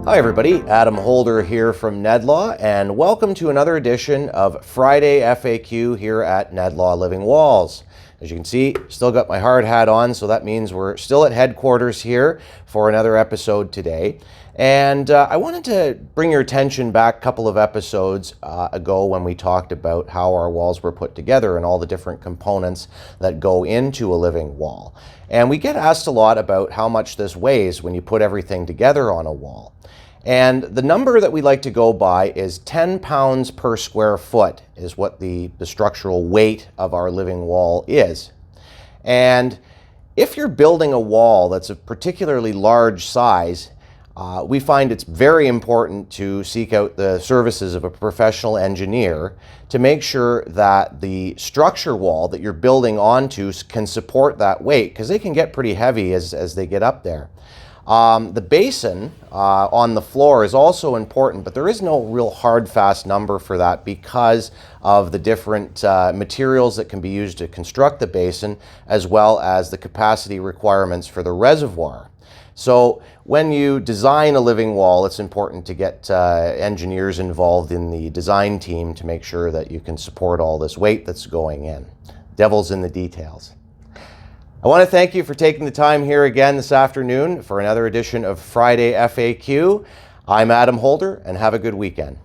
Hi everybody, Adam Holder here from Nedlaw, and welcome to another edition of Friday FAQ here at Nedlaw Living Walls. As you can see, still got my hard hat on, so that means we're still at headquarters here for another episode today. And I wanted to bring your attention back a couple of episodes ago when we talked about how our walls were put together and all the different components that go into a living wall. And we get asked a lot about how much this weighs when you put everything together on a wall. And the number that we like to go by is 10 pounds per square foot is what the structural weight of our living wall is. And if you're building a wall that's of particularly large size, we find it's very important to seek out the services of a professional engineer to make sure that the structure wall that you're building onto can support that weight, because they can get pretty heavy as they get up there. The basin on the floor is also important, but there is no real hard, fast number for that because of the different materials that can be used to construct the basin, as well as the capacity requirements for the reservoir. So when you design a living wall, it's important to get engineers involved in the design team to make sure that you can support all this weight that's going in. Devil's in the details. I want to thank you for taking the time here again this afternoon for another edition of Friday FAQ. I'm Adam Holder, and have a good weekend.